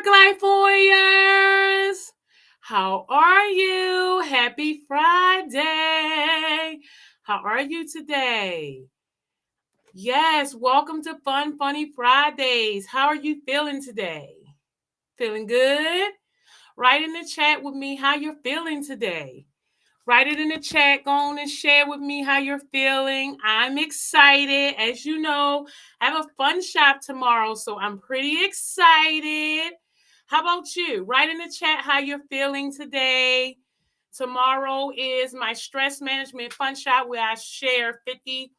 Life Warriors. How are you? Happy Friday. How are you today? Yes, welcome to Fun Funny Fridays. How are you feeling today? Feeling good? Write in the chat with me how you're feeling today. Write it in the chat. Go on and share with me how you're feeling. I'm excited. As you know, I have a fun shop tomorrow, so I'm pretty excited. How about you? Write in the chat how you're feeling today. Tomorrow is my stress management fun shop where I share 50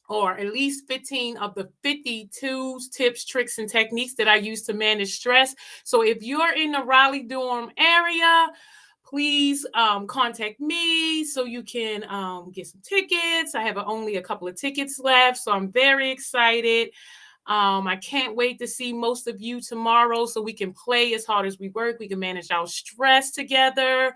or at least 15 of the 50 tools, tips, tricks, and techniques that I use to manage stress. So if you're in the Raleigh-Durham area, please contact me so you can get some tickets. I have only a couple of tickets left, so I'm very excited. I can't wait to see most of you tomorrow so we can play as hard as we work. We can manage our stress together.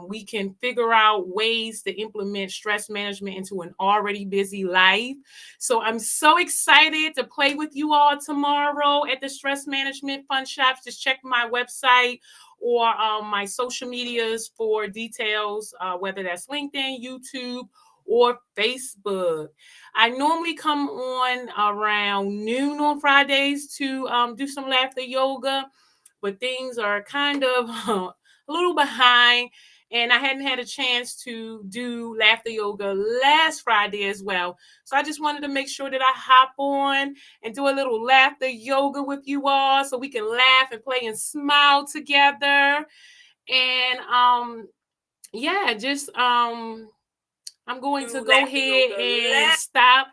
We can figure out ways to implement stress management into an already busy life. So I'm so excited to play with you all tomorrow at the Stress Management Fun Shops. Just check my website or my social medias for details, whether that's LinkedIn, YouTube, or Facebook. I normally come on around noon on Fridays to do some laughter yoga, but things are kind of a little behind. And I hadn't had a chance to do laughter yoga last Friday as well. So I just wanted to make sure that I hop on and do a little laughter yoga with you all so we can laugh and play and smile together. And I'm going to go ahead and start.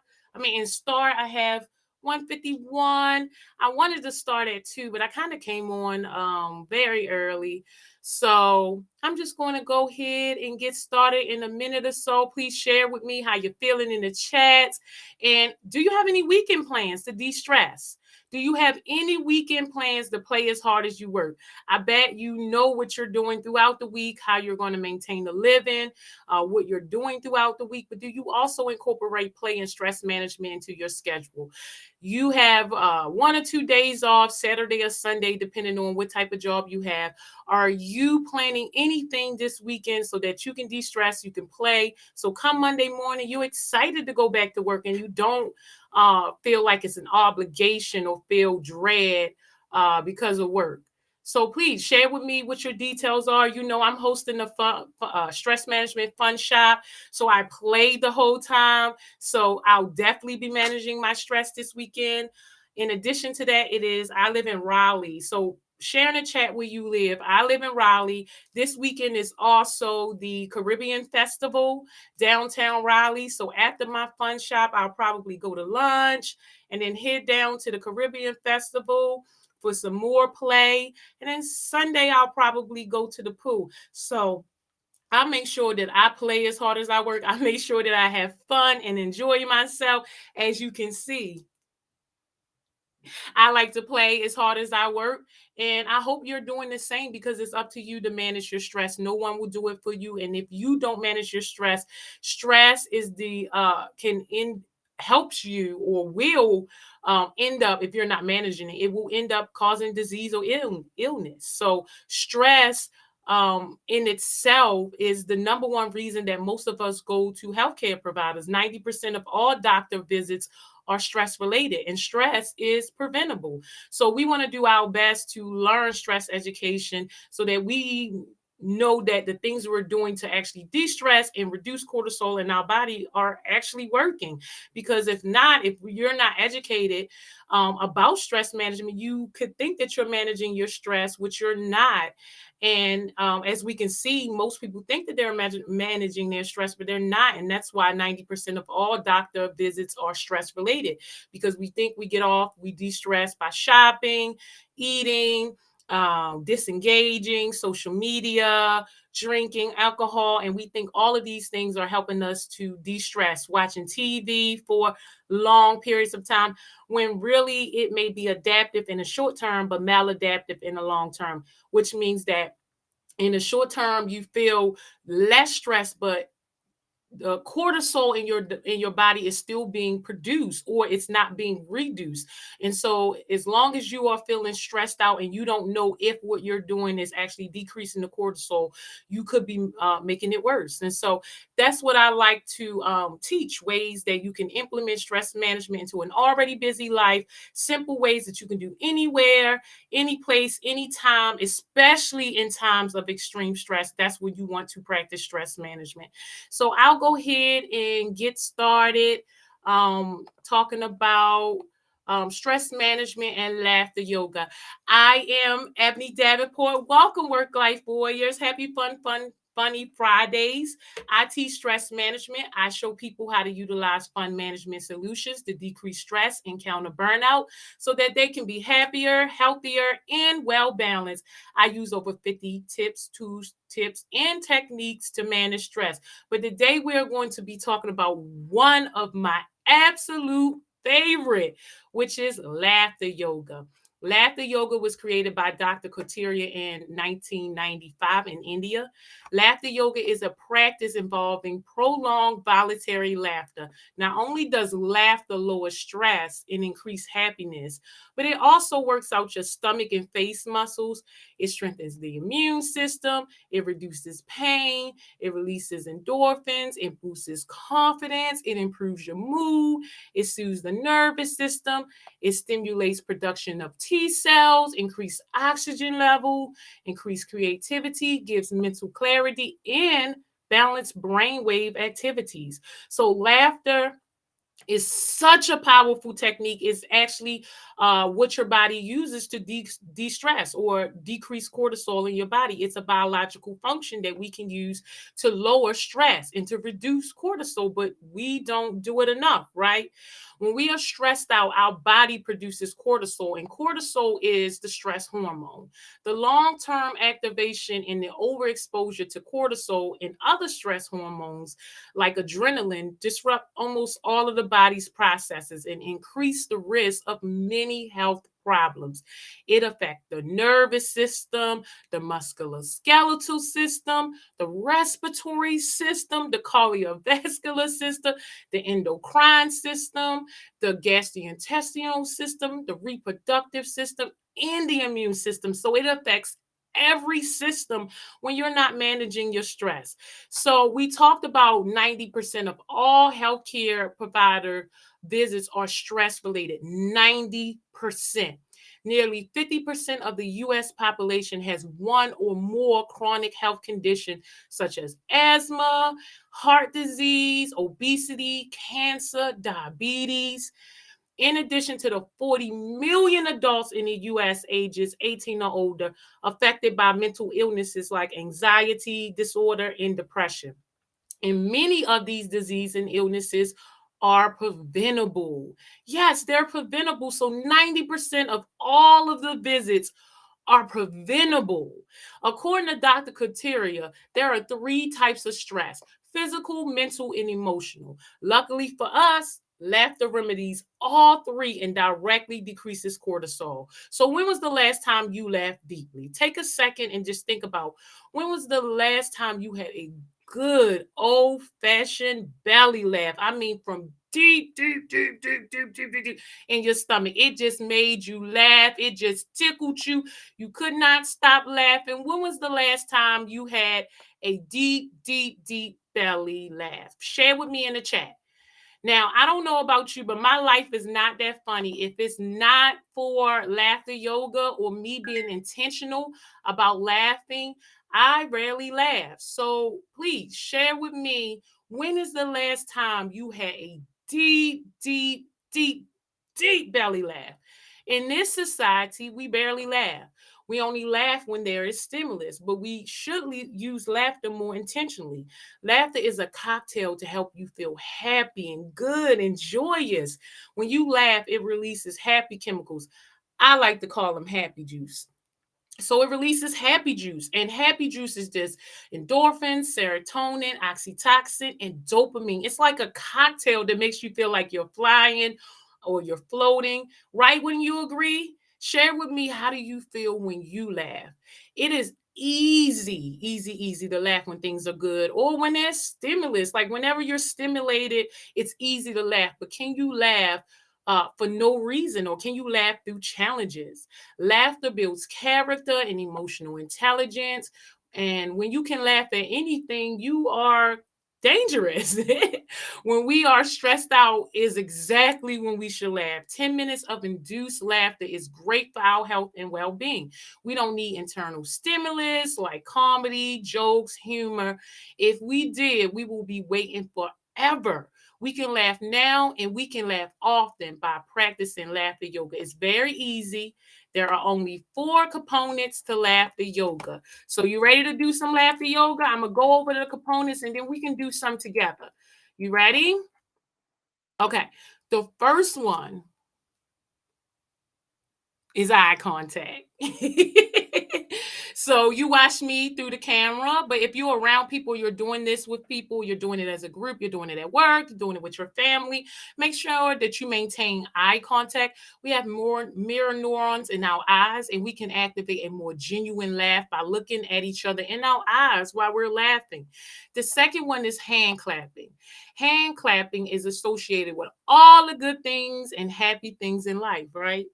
I have 151. I wanted to start at 2, but I kind of came on very early. So I'm just going to go ahead and get started in a minute or so. Please share with me how you're feeling in the chats. And do you have any weekend plans to de-stress? Do you have any weekend plans to play as hard as you work? I bet you know what you're doing throughout the week, how you're going to maintain the living, what you're doing throughout the week, but do you also incorporate play and stress management into your schedule? You have 1 or 2 days off, Saturday or Sunday, depending on what type of job you have. Are you planning anything this weekend so that you can de-stress, you can play? So come Monday morning, you're excited to go back to work and you don't feel like it's an obligation or feel dread because of work. So please share with me what your details are. You know, I'm hosting the stress management fun shop. So I played the whole time. So I'll definitely be managing my stress this weekend. In addition to that, I live in Raleigh. So share in the chat where you live. I live in Raleigh. This weekend is also the Caribbean Festival downtown Raleigh. So after my fun shop, I'll probably go to lunch and then head down to the Caribbean Festival for some more play. And then Sunday, I'll probably go to the pool. So I make sure that I play as hard as I work. I make sure that I have fun and enjoy myself. As you can see, I like to play as hard as I work. And I hope you're doing the same because it's up to you to manage your stress. No one will do it for you. And if you don't manage your stress, stress is helps you or will end up, if you're not managing it, it will end up causing disease or illness. So stress in itself is the number one reason that most of us go to healthcare providers. 90% of all doctor visits are stress related, and stress is preventable. So we want to do our best to learn stress education so that we know that the things we're doing to actually de-stress and reduce cortisol in our body are actually working. Because if not, if you're not educated about stress management, you could think that you're managing your stress, which you're not. And as we can see, most people think that they're managing their stress, but they're not. And that's why 90% of all doctor visits are stress related, because we think we get off, we de-stress by shopping, eating, disengaging, social media, drinking alcohol. And we think all of these things are helping us to de-stress, watching TV for long periods of time, when really it may be adaptive in the short term, but maladaptive in the long term, which means that in the short term, you feel less stress, but the cortisol in your body is still being produced, or it's not being reduced. And so as long as you are feeling stressed out and you don't know if what you're doing is actually decreasing the cortisol, you could be making it worse. And so that's what I like to teach, ways that you can implement stress management into an already busy life, simple ways that you can do anywhere, any place, anytime, especially in times of extreme stress. That's when you want to practice stress management. So I'll go ahead and get started talking about stress management and laughter yoga. I am Ebony Davenport. Welcome, work life warriors. Happy funny Fridays. I teach stress management. I show people how to utilize fun management solutions to decrease stress and counter burnout so that they can be happier, healthier, and well balanced. I use over 50 tips, tools, tips, and techniques to manage stress. But today we're going to be talking about one of my absolute favorite, which is laughter yoga. Laughter yoga was created by Dr. Katria in 1995 in India. Laughter yoga is a practice involving prolonged voluntary laughter. Not only does laughter lower stress and increase happiness, but it also works out your stomach and face muscles. It strengthens the immune system. It reduces pain. It releases endorphins. It boosts confidence. It improves your mood. It soothes the nervous system. It stimulates production of T cells, increase oxygen level, increase creativity, gives mental clarity, and balance brainwave activities. So laughter is such a powerful technique. It's actually what your body uses to de-stress or decrease cortisol in your body. It's a biological function that we can use to lower stress and to reduce cortisol, but we don't do it enough, right? When we are stressed out, our body produces cortisol, and cortisol is the stress hormone. The long-term activation and the overexposure to cortisol and other stress hormones like adrenaline disrupt almost all of the body's processes and increase the risk of many health problems. It affects the nervous system, the musculoskeletal system, the respiratory system, the cardiovascular system, the endocrine system, the gastrointestinal system, the reproductive system, and the immune system. So it affects every system when you're not managing your stress. So we talked about 90% of all healthcare provider visits are stress related. 90%. Nearly 50% of the US population has one or more chronic health condition such as asthma, heart disease, obesity, cancer, diabetes. In addition to the 40 million adults in the US ages 18 or older affected by mental illnesses like anxiety disorder and depression. And many of these diseases and illnesses are preventable. Yes, they're preventable. So 90% of all of the visits are preventable. According to Dr. Kateria, there are three types of stress: physical, mental, and emotional. Luckily for us, laughter remedies all three and directly decreases cortisol. So, when was the last time you laughed deeply? Take a second and just think about when was the last time you had a good old fashioned belly laugh. I mean, from deep in your stomach. It just made you laugh. It just tickled you. You could not stop laughing. When was the last time you had a deep belly laugh? Share with me in the chat. Now, I don't know about you, but my life is not that funny. If it's not for laughter yoga or me being intentional about laughing, I rarely laugh. So please share with me, when is the last time you had a deep, deep belly laugh? In this society, we barely laugh. We only laugh when there is stimulus, but we should use laughter more intentionally. Laughter is a cocktail to help you feel happy and good and joyous. When you laugh, it releases happy chemicals. I like to call them happy juice. So it releases happy juice, and happy juice is just endorphins, serotonin, oxytocin, and dopamine. It's like a cocktail that makes you feel like you're flying or you're floating. Right? Wouldn't you agree? Share with me, how do you feel when you laugh? It is easy to laugh when things are good or when there's stimulus. Like whenever you're stimulated, it's easy to laugh. But can you laugh for no reason, or can you laugh through challenges? Laughter builds character and emotional intelligence. And when you can laugh at anything, you are dangerous. When we are stressed out is exactly when we should laugh. 10 minutes of induced laughter is great for our health and well-being. We don't need internal stimulus like comedy, jokes, humor. If we did, we will be waiting forever. We can laugh now and we can laugh often by practicing laughter yoga. It's very easy. There are only 4 components to laughter yoga. So you ready to do some laughter yoga? I'm gonna go over the components and then we can do some together. You ready? Okay. The first one is eye contact. So you watch me through the camera, but if you're around people, you're doing this with people, you're doing it as a group, you're doing it at work, you're doing it with your family, make sure that you maintain eye contact. We have more mirror neurons in our eyes, and we can activate a more genuine laugh by looking at each other in our eyes while we're laughing. The second one is hand clapping. Hand clapping is associated with all the good things and happy things in life, right?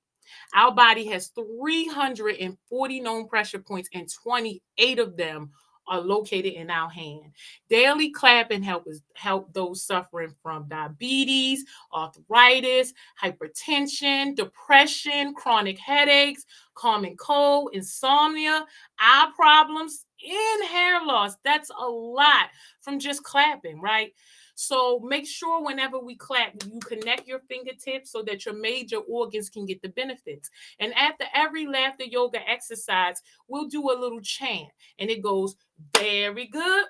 Our body has 340 known pressure points, and 28 of them are located in our hand. Daily clapping help those suffering from diabetes, arthritis, hypertension, depression, chronic headaches, common cold, insomnia, eye problems, and hair loss. That's a lot from just clapping, right? So make sure whenever we clap, you connect your fingertips so that your major organs can get the benefits. And after every laughter yoga exercise, we'll do a little chant, and it goes, very good,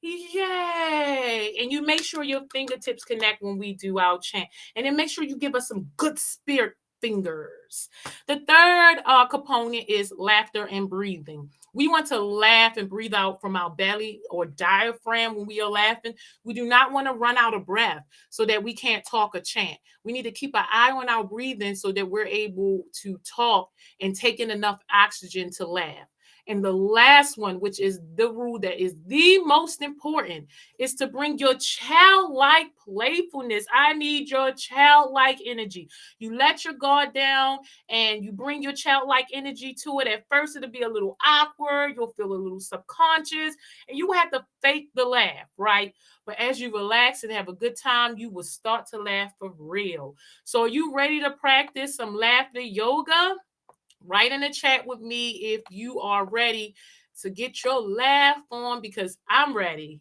yay. And you make sure your fingertips connect when we do our chant. And then make sure you give us some good spirit fingers. The third component is laughter and breathing. We want to laugh and breathe out from our belly or diaphragm when we are laughing. We do not want to run out of breath so that we can't talk or chant. We need to keep an eye on our breathing so that we're able to talk and take in enough oxygen to laugh. And the last one, which is the rule that is the most important, is to bring your childlike playfulness. I need your childlike energy. You let your guard down and you bring your childlike energy to it. At first, it'll be a little awkward. You'll feel a little subconscious, and you have to fake the laugh, right? But as you relax and have a good time, you will start to laugh for real. So, are you ready to practice some laughter yoga? Write in the chat with me if you are ready to get your laugh on, because I'm ready.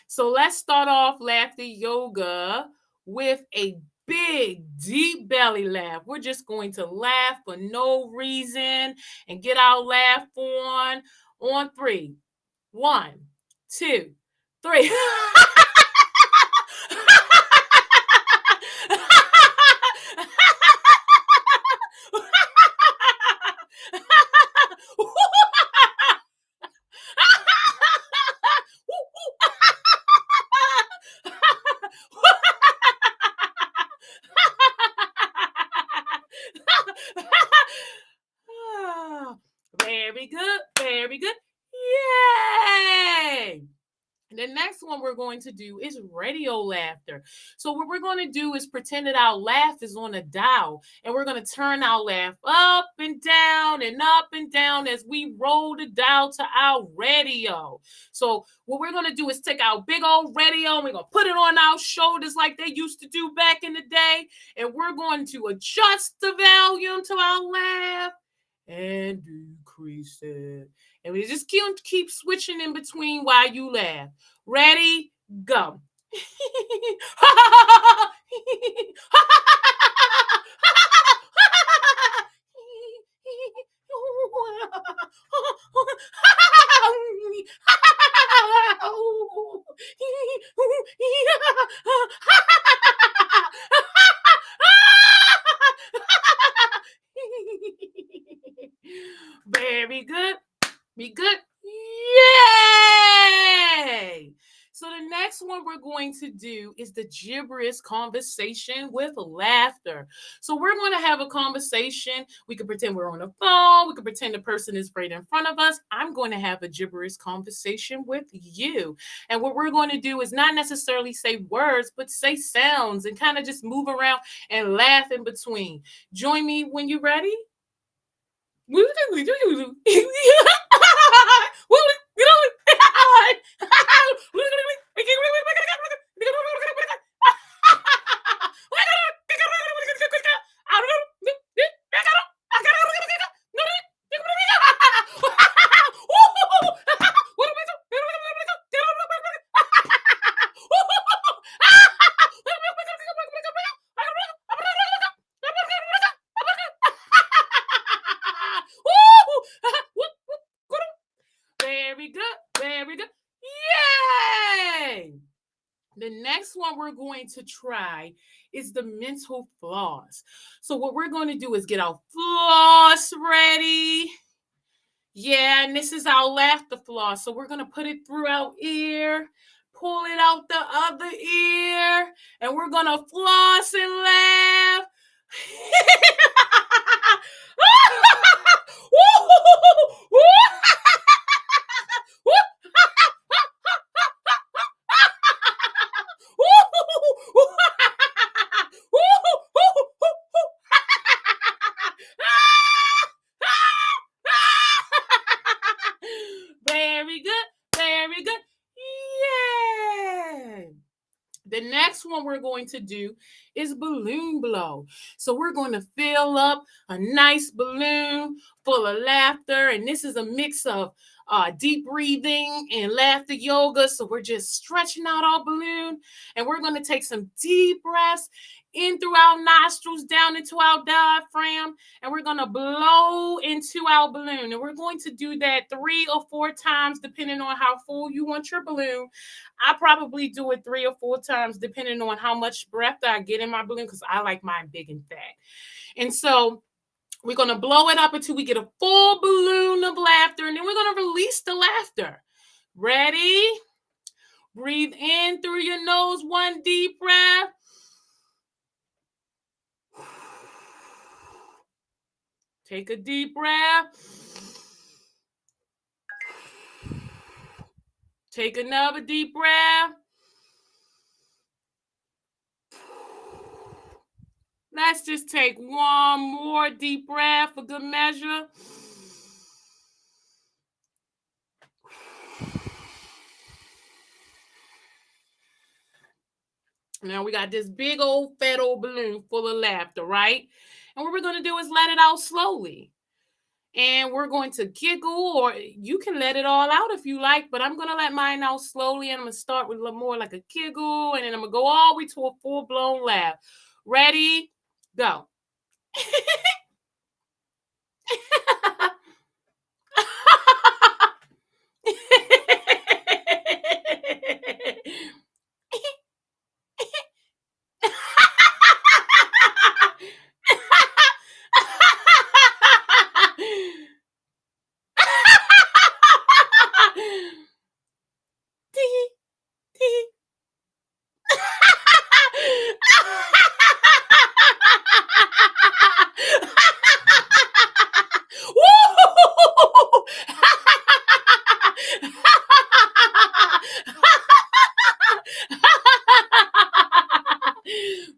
So let's start off laughter yoga with a big, deep belly laugh. We're just going to laugh for no reason and get our laugh on 3. 1, 2, 3. Very good. Very good. Yay! The next one we're going to do is radio laughter. So what we're going to do is pretend that our laugh is on a dial, and we're going to turn our laugh up and down as we roll the dial to our radio. So what we're going to do is take our big old radio and we're going to put it on our shoulders like they used to do back in the day, and we're going to adjust the volume to our laugh and decrease it. And we just keep switching in between while you laugh. Ready? Go. Very good. Be good. Yay! So the next next one we're going to do is the gibberish conversation with laughter. So we're going to have a conversation. We can pretend we're on the phone. We can pretend the person is right in front of us. I'm going to have a gibberish conversation with you. And what we're going to do is not necessarily say words, but say sounds and kind of just move around and laugh in between. Join me when you're ready. Very good. Very good. Yay! The next one we're going to try is the mental floss. So what we're going to do is get our floss ready. Yeah, and this is our laughter floss. So we're going to put it through our ear, pull it out the other ear, and we're going to floss and laugh. Very good. Very good. Yeah. The next one we're going to do is balloon blow. So we're going to fill up a nice balloon full of laughter. And this is a mix of deep breathing and laughter yoga. So we're just stretching out our balloon and we're going to take some deep breaths in through our nostrils, down into our diaphragm, and we're going to blow into our balloon. And we're going to do that 3 or 4 times, depending on how full you want your balloon. I probably do it 3 or 4 times, depending on how much breath I get in my balloon, because I like mine big and fat. And so we're going to blow it up until we get a full balloon of laughter, and then we're going to release the laughter. Ready? Breathe in through your nose, 1 deep breath. Take a deep breath. Take another deep breath. Let's just take 1 more deep breath for good measure. Now we got this big old fat old balloon full of laughter, right? And what we're going to do is let it out slowly. And we're going to giggle, or you can let it all out if you like, but I'm going to let mine out slowly, and I'm going to start with a little more like a giggle, and then I'm going to go all the way to a full-blown laugh. Ready? Go.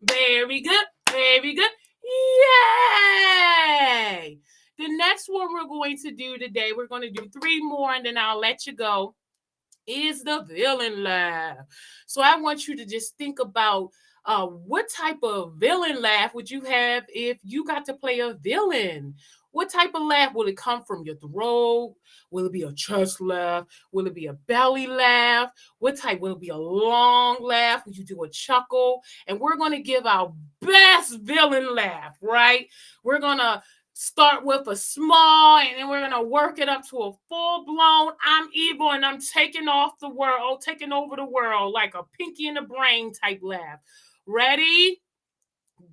Very good. Very good. Yay! The next one we're going to do today, we're going to do 3 more and then I'll let you go, is the villain laugh. So I want you to just think about what type of villain laugh would you have if you got to play a villain? What type of laugh? Will it come from your throat? Will it be a chest laugh? Will it be a belly laugh? What type? Will it be a long laugh? Will you do a chuckle? And we're going to give our best villain laugh, right? We're going to start with a small, and then we're going to work it up to a full-blown, I'm evil and I'm taking off the world, taking over the world, like a Pinky in the Brain type laugh. Ready?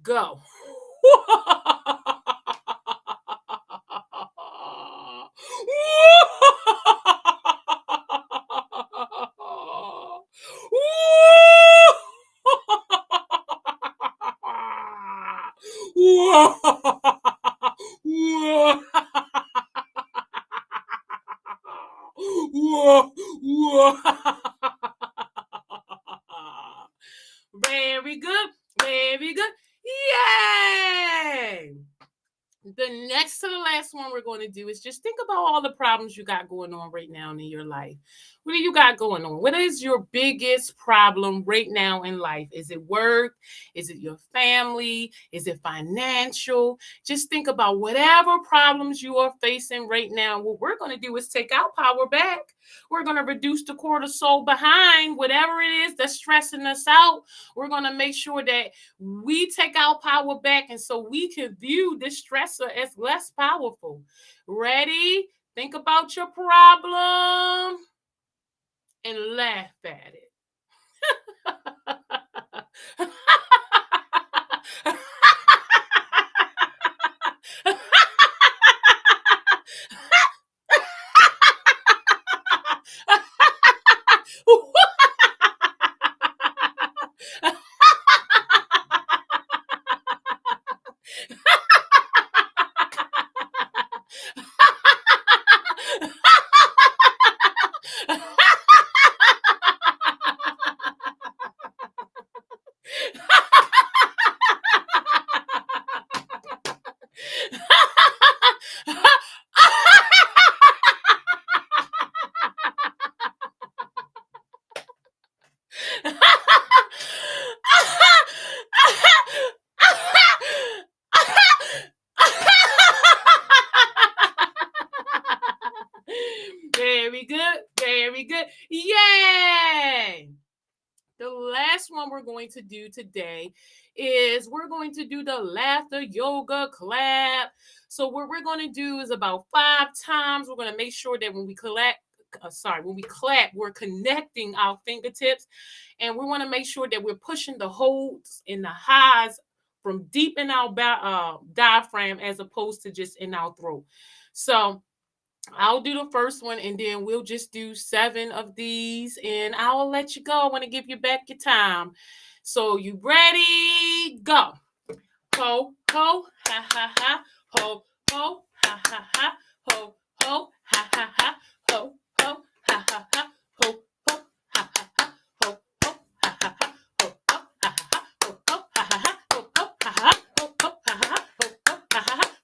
Go. Very good. Very good. Yay! The next to the last one we're going to do is just think about all the problems you got going on right now in your life. What do you got going on? What is your biggest problem right now in life? Is it work? Is it your family? Is it financial? Just think about whatever problems you are facing right now. What we're going to do is take our power back. We're going to reduce the cortisol behind whatever it is that's stressing us out. We're going to make sure that we take our power back, and so we can view this stressor as less powerful. Ready? Think about your problem and laugh at it. Very good. Very good. Yay! The last one we're going to do today is we're going to do the laughter yoga clap. So what we're going to do is about 5 times. We're going to make sure that when we when we clap, we're connecting our fingertips, and we want to make sure that we're pushing the holds and the highs from deep in our diaphragm as opposed to just in our throat. So I'll do the first one, and then we'll just do 7 of these, and I'll let you go. I want to give you back your time. So you ready? Go. Ho, ho, ha, ha, ha. Ho, ho, ha, ha, ha. Ho, ho, ha, ha, ha. Ho, ho, ha, ha, ha. Ho, ho, ha, ha, ha. Ho, ho, ha, ha, ha. Ho, ho, ha, ha, ha. Ho, ho, ha, ha, ha. Ho, ho, ha, ha, ha. Ho, ho, ha, ha, ha. Ho, ho, ha, ha, ha. Ho, ho, ha, ha, ha.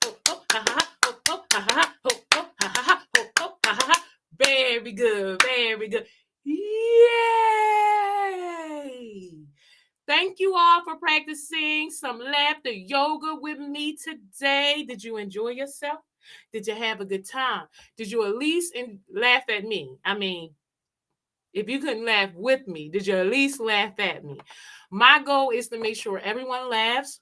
Ho, ho, ha, ha, ha. Ho, ho, ha, ha, ha. Ho, ho, ha, ha, ha. Very good. Very good. Yay! Thank you all for practicing some laughter yoga with me today. Did you enjoy yourself? Did you have a good time? Did you at least laugh at me? I mean, if you couldn't laugh with me, did you at least laugh at me? My goal is to make sure everyone laughs.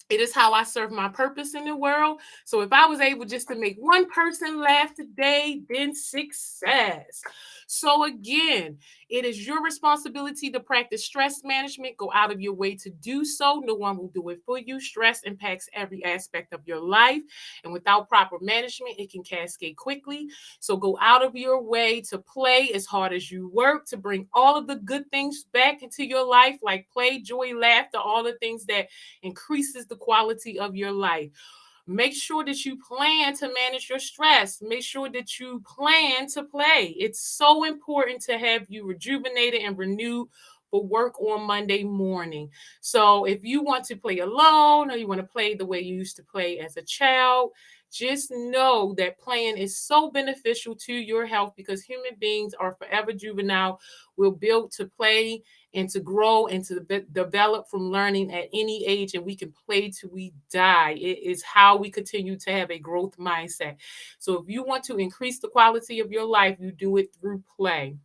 It is how I serve my purpose in the world. So if I was able just to make one person laugh today, then success. So again, it is your responsibility to practice stress management. Go out of your way to do so. No one will do it for you. Stress impacts every aspect of your life, and without proper management, it can cascade quickly. So go out of your way to play as hard as you work to bring all of the good things back into your life, like play, joy, laughter, all the things that increases the quality of your life. Make sure that you plan to manage your stress. Make sure that you plan to play. It's so important to have you rejuvenated and renewed for work on Monday morning. So if you want to play alone or you want to play the way you used to play as a child, just know that playing is so beneficial to your health because human beings are forever juvenile. We're built to play and to grow and to develop from learning at any age, and we can play till we die. It is how we continue to have a growth mindset. So if you want to increase the quality of your life, you do it through play.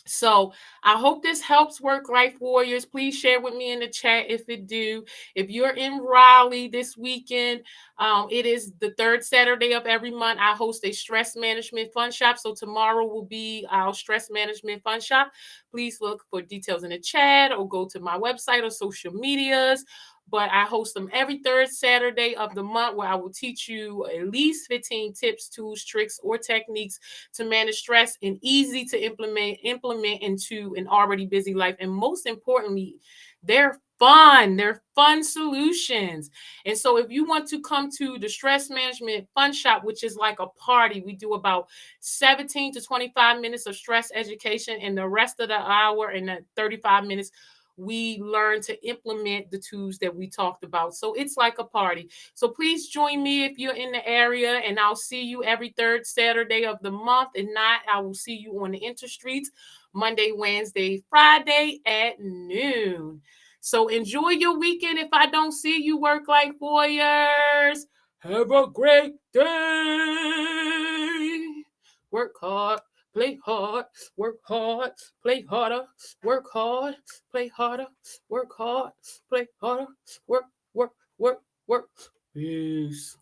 So I hope this helps work life warriors. Please share with me in the chat if it do. If you're in Raleigh this weekend, it is the 3rd Saturday of every month. I host a stress management fun shop. So tomorrow will be our stress management fun shop. Please look for details in the chat or go to my website or social medias. But I host them every 3rd Saturday of the month where I will teach you at least 15 tips, tools, tricks, or techniques to manage stress and easy to implement into an already busy life. And most importantly, they're fun. They're fun solutions. And so if you want to come to the Stress Management Fun Shop, which is like a party, we do about 17 to 25 minutes of stress education, and the rest of the hour and the 35 minutes we learn to implement the tools that we talked about. So it's like a party. So please join me if you're in the area, and I'll see you every third Saturday of the month. If not, I will see you on the interstreets Monday, Wednesday, Friday at noon. So enjoy your weekend. If I don't see you, work like warriors. Have a great day. Work hard, play hard, work hard, play harder, work hard, play harder, work hard, play harder, work, work, work, work. Peace.